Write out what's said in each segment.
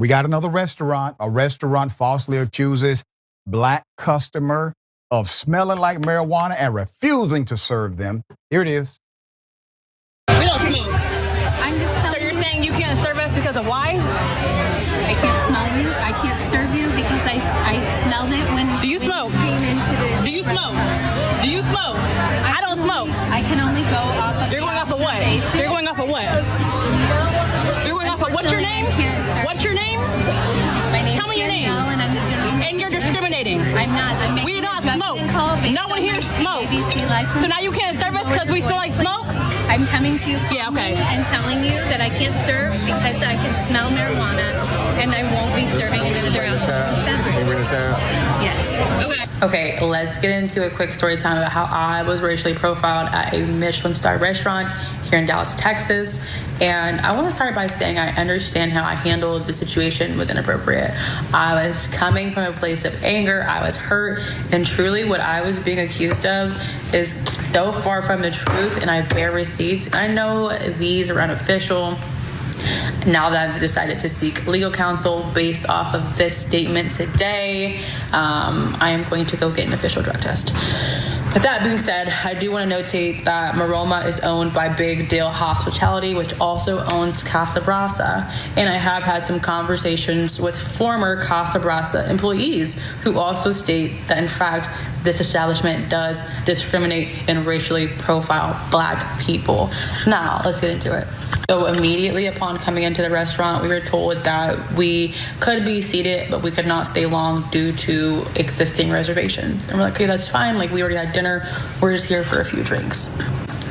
We got another restaurant. A restaurant falsely accuses black customer of smelling like marijuana and refusing to serve them. Here it is. We don't smoke. I'm just telling So you're saying you can't serve us because of why? I can't smell you. I can't serve you because I smelled it when Do you when smoke? you came into the Do you smoke? Do you smoke? I don't smoke. I can only go off of You're the going off of what? observation. You're going off of what? You're going off of what's your name? What's your name? My name's Tell me your name. Danielle, and I'm the general manager. And you're discriminating. I'm not. I'm making We do a not judgment smoke. call based No one on here my smokes. ABC license. So now you can't serve us because we smell like smoke? I'm coming to you Yeah, okay. and telling you that I can't serve because I can smell marijuana and I won't be serving another alcohol beverage. Yes. Okay. Okay, let's get into a quick story time about how I was racially profiled at a Michelin star restaurant here in Dallas, Texas. And I want to start by saying I understand how I handled the situation was inappropriate. I was coming from a place of anger, I was hurt, and truly what I was being accused of is so far from the truth, and I bear receipts. I know these are unofficial. Now that I've decided to seek legal counsel based off of this statement today, I am going to go get an official drug test. With that being said, I do want to notate that Maroma is owned by Big Deal Hospitality, which also owns Casa Brasa. And I have had some conversations with former Casa Brasa employees who also state that, in fact, this establishment does discriminate and racially profile black people. Now, let's get into it. So immediately upon coming into the restaurant, we were told that we could be seated, but we could not stay long due to existing reservations. And we're like, okay, that's fine. Like, we already had dinner. We're just here for a few drinks.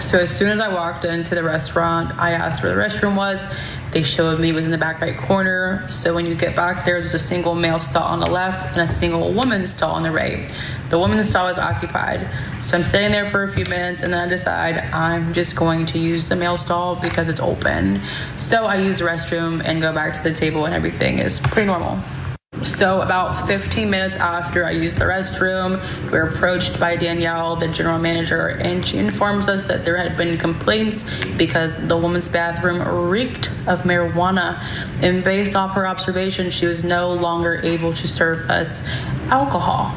So as soon as I walked into the restaurant, I asked where the restroom was. They showed me it was in the back right corner. So when you get back there, there's a single male stall on the left and a single woman's stall on the right. The woman's stall is occupied. So I'm sitting there for a few minutes and then I decide I'm just going to use the male stall because it's open. So I use the restroom and go back to the table and everything is pretty normal. So about 15 minutes after I used the restroom, we were approached by Danielle, the general manager, and she informs us that there had been complaints because the woman's bathroom reeked of marijuana. And based off her observation, she was no longer able to serve us alcohol.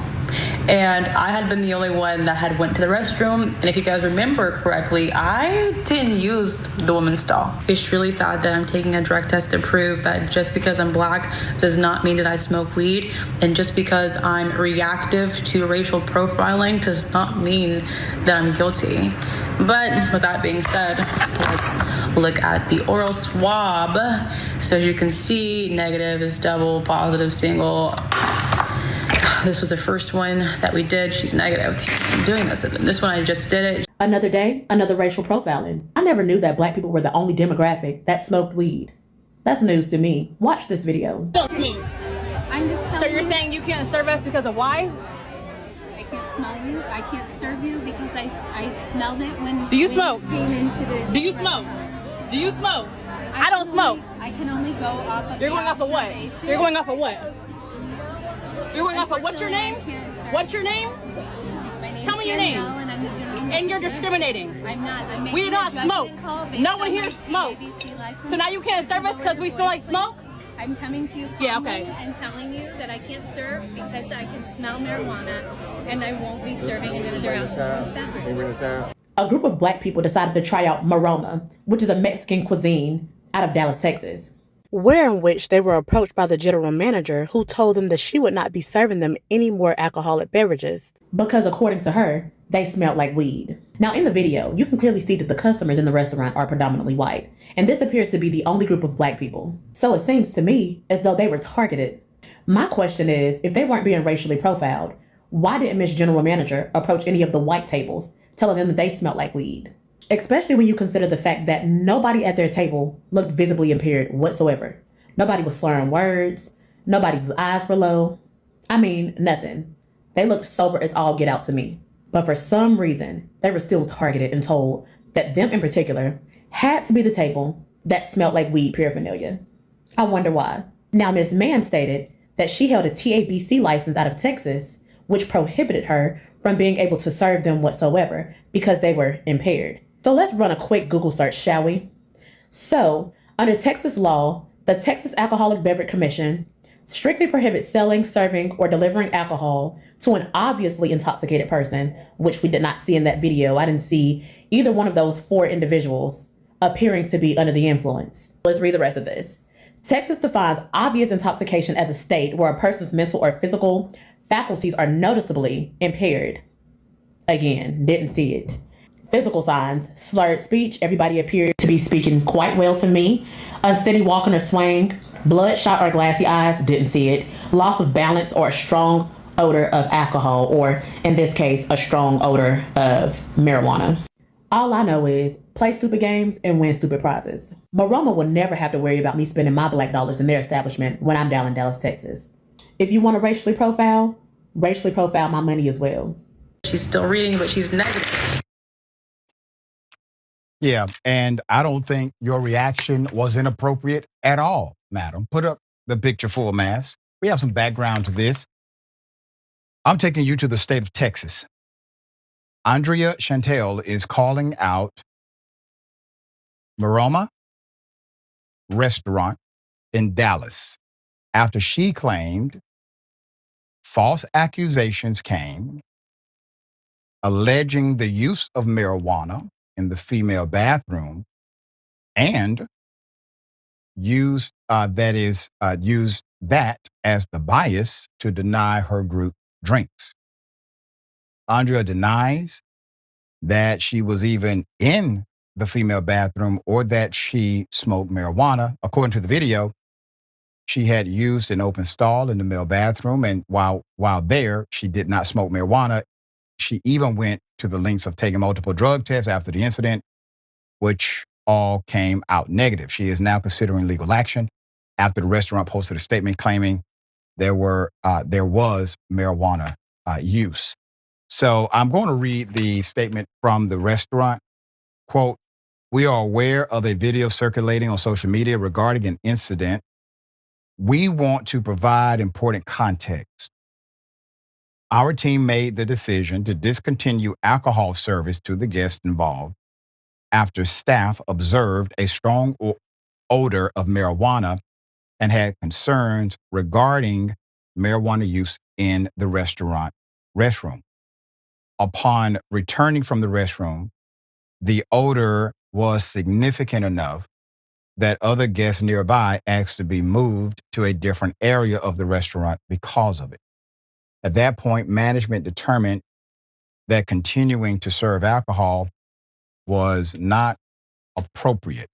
And I had been the only one that had went to the restroom. And if you guys remember correctly, I didn't use the woman's stall. It's really sad that I'm taking a drug test to prove that just because I'm black does not mean that I smoke weed. And just because I'm reactive to racial profiling does not mean that I'm guilty. But with that being said, let's look at the oral swab. So as you can see, negative is double, positive single. This was the first one that we did. She's negative. I'm doing this. This one, I just did it. Another day, another racial profiling. I never knew that black people were the only demographic that smoked weed. That's news to me. Watch this video. Don't smoke. I'm just telling So you're saying you can't serve us because of why? I can't smell you. I can't serve you because I smelled it when Do you when smoke? came into the Do you smoke? Do you smoke? I don't smoke. I can only go off of You're the going off of what? observation. You're going off of what? You're going off of what's your name? Unfortunately, I can't serve What's your name? My name's Tell me your name. Danielle, and I'm the general And manager. you're discriminating. I'm not. I'm making We do a not judgment smoke. call based No one on here my smokes. ABC license. So now you can't serve us because we smell like smoke? I'm coming to you Yeah, calmly okay. and telling you that I can't serve because I can smell marijuana and I won't be serving another alcohol beverage. A group of black people decided to try out Maroma, which is a Mexican cuisine out of Dallas, Texas. Where in which they were approached by the general manager who told them that she would not be serving them any more alcoholic beverages because according to her, they smelled like weed. Now in the video, you can clearly see that the customers in the restaurant are predominantly white, and this appears to be the only group of black people. So it seems to me as though they were targeted. My question is, if they weren't being racially profiled, why didn't Miss General Manager approach any of the white tables telling them that they smelled like weed? Especially when you consider the fact that nobody at their table looked visibly impaired whatsoever. Nobody was slurring words. Nobody's eyes were low. I mean, nothing. They looked sober as all get out to me. But for some reason, they were still targeted and told that them in particular had to be the table that smelled like weed paraphernalia. I wonder why. Now, Ms. Mann stated that she held a TABC license out of Texas, which prohibited her from being able to serve them whatsoever because they were impaired. So let's run a quick Google search, shall we? So, under Texas law, The Texas Alcoholic Beverage Commission strictly prohibits selling, serving, or delivering alcohol to an obviously intoxicated person, which we did not see in that video. I didn't see either one of those 4 individuals appearing to be under the influence. Let's read the rest of this. Texas defines obvious intoxication as a state where a person's mental or physical faculties are noticeably impaired. Again, didn't see it. Physical signs: slurred speech, everybody appeared to be speaking quite well to me. Unsteady walking or swaying, bloodshot or glassy eyes, didn't see it. Loss of balance or a strong odor of alcohol, or in this case, a strong odor of marijuana. All I know is play stupid games and win stupid prizes. Maroma will never have to worry about me spending my black dollars in their establishment when I'm down in Dallas, Texas. If you want to racially profile my money as well. She's still reading, but she's negative. Yeah, and I don't think your reaction was inappropriate at all, madam. Put up the picture full mass. We have some background to this. I'm taking you to the state of Texas. Andrea Chantel is calling out Maroma restaurant in Dallas after she claimed false accusations came alleging the use of marijuana in the female bathroom and used that as the bias to deny her group drinks. Andrea denies that she was even in the female bathroom or that she smoked marijuana. According to the video, she had used an open stall in the male bathroom, and while there, she did not smoke marijuana. She even went to the lengths of taking multiple drug tests after the incident, which all came out negative. She is now considering legal action after the restaurant posted a statement claiming there was marijuana use. So I'm going to read the statement from the restaurant. Quote, "We are aware of a video circulating on social media regarding an incident. We want to provide important context. Our team made the decision to discontinue alcohol service to the guests involved after staff observed a strong odor of marijuana and had concerns regarding marijuana use in the restroom. Upon returning from the restroom, the odor was significant enough that other guests nearby asked to be moved to a different area of the restaurant because of it. At that point, management determined that continuing to serve alcohol was not appropriate.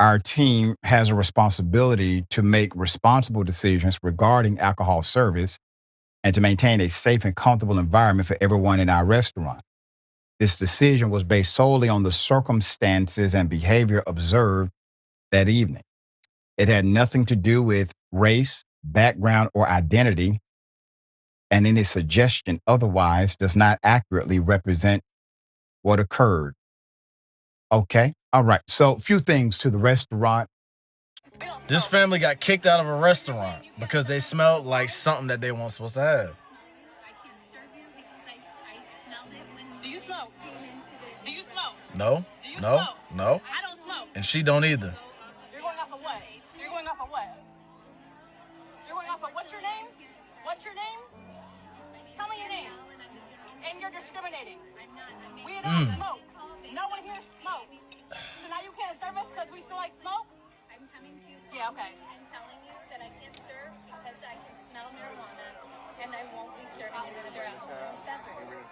Our team has a responsibility to make responsible decisions regarding alcohol service and to maintain a safe and comfortable environment for everyone in our restaurant. This decision was based solely on the circumstances and behavior observed that evening. It had nothing to do with race, background, or identity, and any suggestion otherwise does not accurately represent what occurred." Okay, all right. So a few things to the restaurant. This family got kicked out of a restaurant because they smelled like something that they weren't supposed to have. Do you smoke? Do you smoke? No, Do you no, smoke? no. I don't smoke. And she don't either. You're going off of what? You're going off of what? You're going off of what's your name? What's your name? Tell me your name. And you're discriminating. We don't smoke. No one here smokes. So now you can't serve us because we smell like smoke? I'm coming to you. Yeah, okay. I'm telling you that I can't serve because I can smell marijuana and I won't be serving another alcoholic beverage.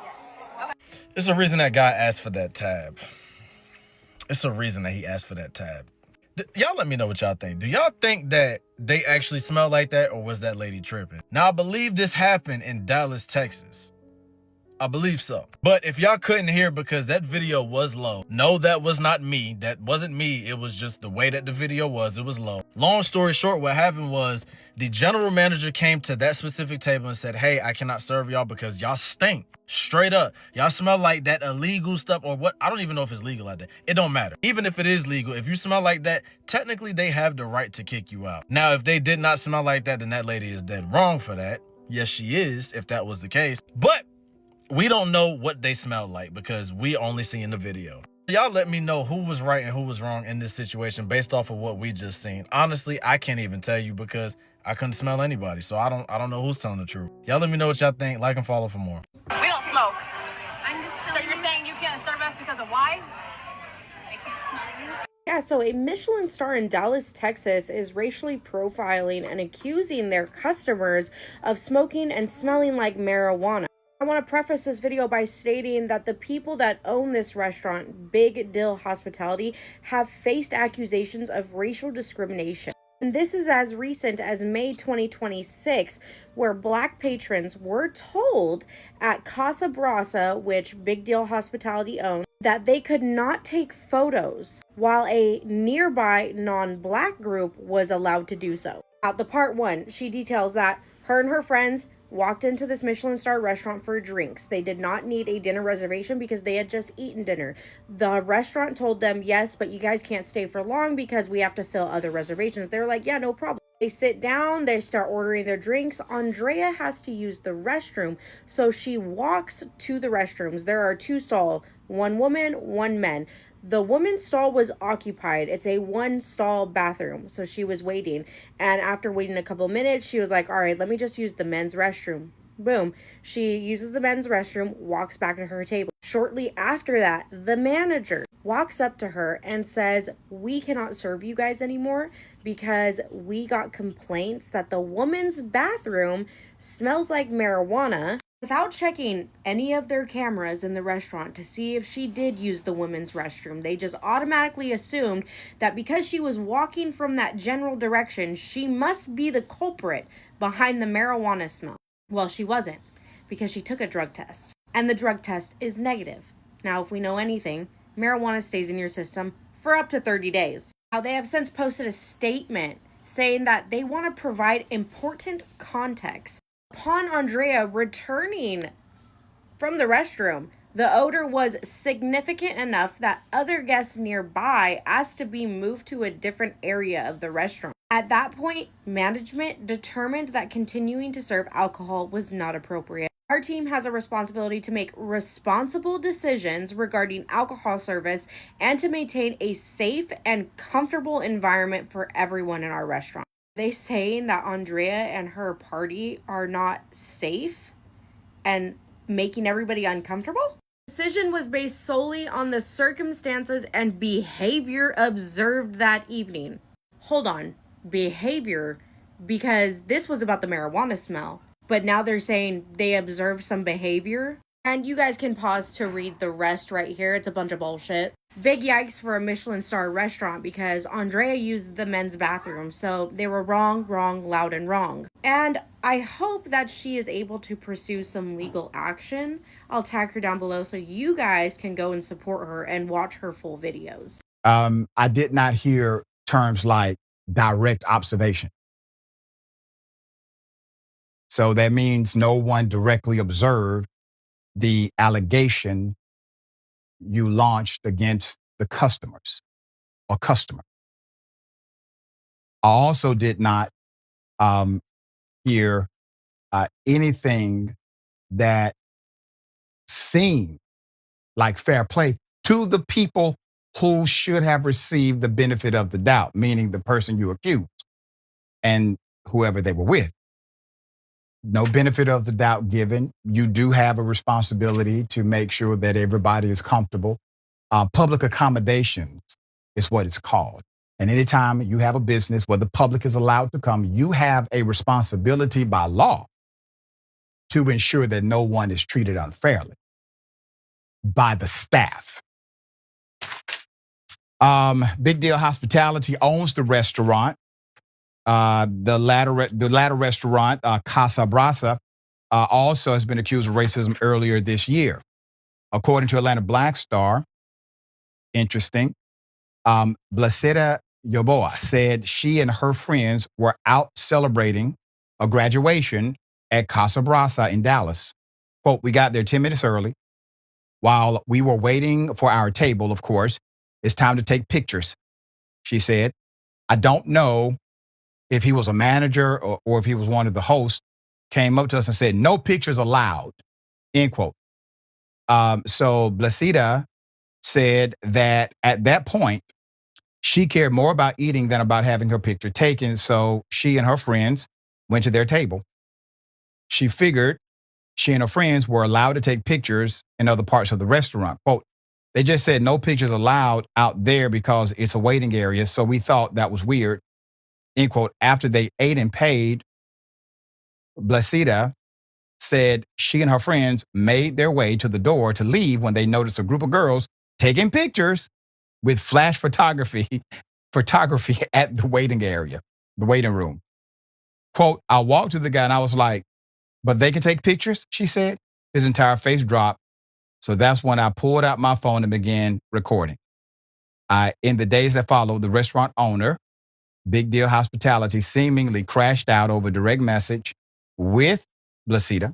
Yes. Okay. There's a reason that guy asked for that tab. It's a reason that he asked for that tab. Y'all let me know what y'all think. Do y'all think that they actually smell like that, or was that lady tripping? Now, I believe this happened in Dallas, Texas. I believe so. But if y'all couldn't hear because that video was low, no, that was not me. That wasn't me. It was just the way that the video was. It was low. Long story short, what happened was the general manager came to that specific table and said, "Hey, I cannot serve y'all because y'all stink. Straight up. Y'all smell like that illegal stuff," or what? I don't even know if it's legal like that. It don't matter. Even if it is legal, if you smell like that, technically they have the right to kick you out. Now, if they did not smell like that, then that lady is dead wrong for that. Yes, she is, if that was the case. But we don't know what they smell like because we only see in the video. Y'all let me know who was right and who was wrong in this situation based off of what we just seen. Honestly, I can't even tell you because I couldn't smell anybody, so I don't know who's telling the truth. Y'all let me know what y'all think. Like and follow for more. We don't smoke. So you're saying you can't serve us because of why? I can't smell you. Yeah, so a Michelin star in Dallas, Texas is racially profiling and accusing their customers of smoking and smelling like marijuana. I want to preface this video by stating that the people that own this restaurant, Big Dill Hospitality, have faced accusations of racial discrimination. And this is as recent as May 2026, where Black patrons were told at Casa Brasa, which Big Deal Hospitality owns, that they could not take photos while a nearby non-Black group was allowed to do so. At the part one, she details that her and her friends walked into this Michelin star restaurant for drinks. They did not need a dinner reservation because they had just eaten dinner. The restaurant told them, yes, but you guys can't stay for long because we have to fill other reservations. They're like, yeah, no problem. They sit down, they start ordering their drinks. Andrea has to use the restroom, so she walks to the restrooms. There are two stalls, one woman, one man. The woman's stall was occupied. It's a one stall bathroom. So she was waiting. And after waiting a couple minutes, she was like, all right, let me just use the men's restroom. Boom. She uses the men's restroom, walks back to her table. Shortly after that, the manager walks up to her and says, we cannot serve you guys anymore because we got complaints that the woman's bathroom smells like marijuana. Without checking any of their cameras in the restaurant to see if she did use the women's restroom, they just automatically assumed that because she was walking from that general direction, she must be the culprit behind the marijuana smell. Well, she wasn't, because she took a drug test, and the drug test is negative. Now, if we know anything, marijuana stays in your system for up to 30 days. Now, they have since posted a statement saying that they want to provide important context. Upon Andrea returning from the restroom, the odor was significant enough that other guests nearby asked to be moved to a different area of the restaurant. At that point, management determined that continuing to serve alcohol was not appropriate. Our team has a responsibility to make responsible decisions regarding alcohol service and to maintain a safe and comfortable environment for everyone in our restaurant. They saying that Andrea and her party are not safe and making everybody uncomfortable? The decision was based solely on the circumstances and behavior observed that evening. Hold on, behavior, because this was about the marijuana smell, but now they're saying they observed some behavior. And you guys can pause to read the rest right here. It's a bunch of bullshit. Big yikes for a Michelin star restaurant because Andrea used the men's bathroom. So they were wrong, loud and wrong. And I hope that she is able to pursue some legal action. I'll tag her down below so you guys can go and support her and watch her full videos. I did not hear terms like direct observation. So that means no one directly observed the allegation you launched against the customers or customer. I also did not hear anything that seemed like fair play to the people who should have received the benefit of the doubt, meaning the person you accused and whoever they were with. No benefit of the doubt given. You do have a responsibility to make sure that everybody is comfortable. Public accommodations is what it's called. And anytime you have a business where the public is allowed to come, you have a responsibility by law to ensure that no one is treated unfairly by the staff. Big Deal Hospitality owns the restaurant. The latter restaurant, Casa Brasa, also has been accused of racism earlier this year. According to Atlanta Black Star, interesting, Blacida Yoboa said she and her friends were out celebrating a graduation at Casa Brasa in Dallas. Quote, we got there 10 minutes early. While we were waiting for our table, of course, it's time to take pictures, she said. I don't know if he was a manager or if he was one of the hosts, came up to us and said, no pictures allowed, end quote. So Blacida said that at that point, she cared more about eating than about having her picture taken. So she and her friends went to their table. She figured she and her friends were allowed to take pictures in other parts of the restaurant. Quote, they just said no pictures allowed out there because it's a waiting area. So we thought that was weird. End quote. After they ate and paid, Blesida said she and her friends made their way to the door to leave when they noticed a group of girls taking pictures with flash photography at the waiting area, the waiting room. Quote, I walked to the guy and I was like, but they can take pictures, she said. His entire face dropped. So that's when I pulled out my phone and began recording. In the days that followed, the restaurant owner, Big Deal Hospitality, seemingly crashed out over direct message with Blesida.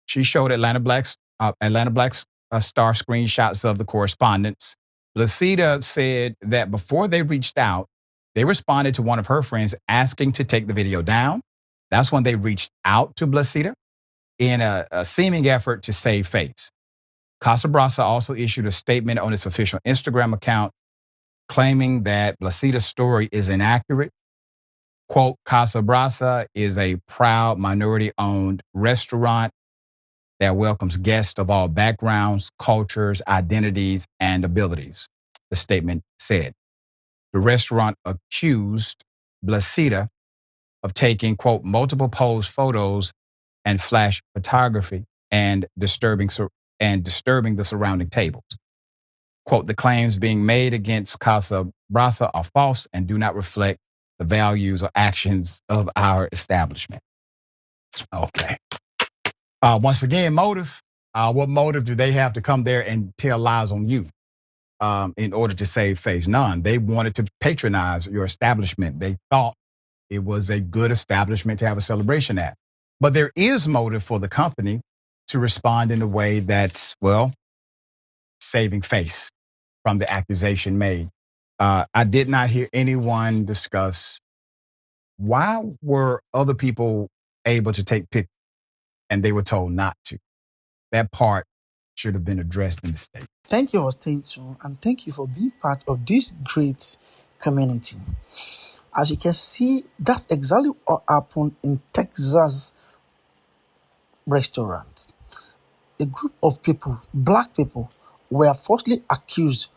She showed Atlanta Black's Star screenshots of the correspondence. Blesida said that before they reached out, they responded to one of her friends asking to take the video down. That's when they reached out to Blesida in a seeming effort to save face. Casa Brasa also issued a statement on its official Instagram account claiming that Blesida's story is inaccurate. Quote, Casa Brasa is a proud minority-owned restaurant that welcomes guests of all backgrounds, cultures, identities, and abilities, the statement said. The restaurant accused Blesida of taking, quote, multiple pose photos and flash photography and disturbing the surrounding tables. Quote, the claims being made against Casa Brasa are false and do not reflect the values or actions of our establishment. Okay. Once again, motive. What motive do they have to come there and tell lies on you in order to save face? None. They wanted to patronize your establishment. They thought it was a good establishment to have a celebration at. But there is motive for the company to respond in a way that's, well, saving face from the accusation made. I did not hear anyone discuss why were other people able to take pictures and they were told not to. That part should have been addressed in the state. Thank you for staying tuned and thank you for being part of this great community. As you can see, that's exactly what happened in Texas restaurant. A group of people, black people, were falsely accused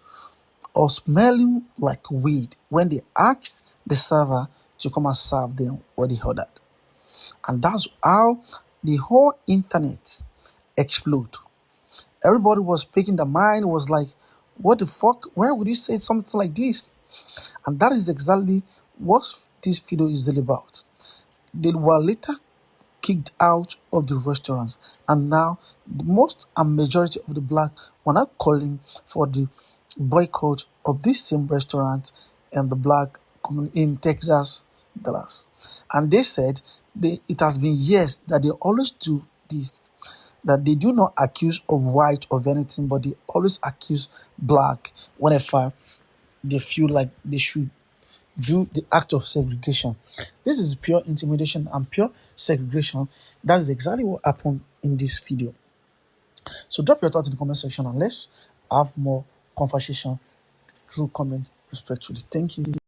of smelling like weed when they asked the server to come and serve them what they ordered. And that's how the whole internet exploded. Everybody was speaking their mind, was like, what the fuck? Why would you say something like this? And that is exactly what this video is all about. They were later kicked out of the restaurants, and now the most and majority of the black were not calling for the boycott of this same restaurant and the black community in Texas, Dallas. And they said it has been years that they always do this, that they do not accuse of white of anything, but they always accuse black whenever they feel like they should do the act of segregation. This is pure intimidation and pure segregation. That's exactly what happened in this video. So drop your thoughts in the comment section and let's have more conversation through comment respectfully. Thank you.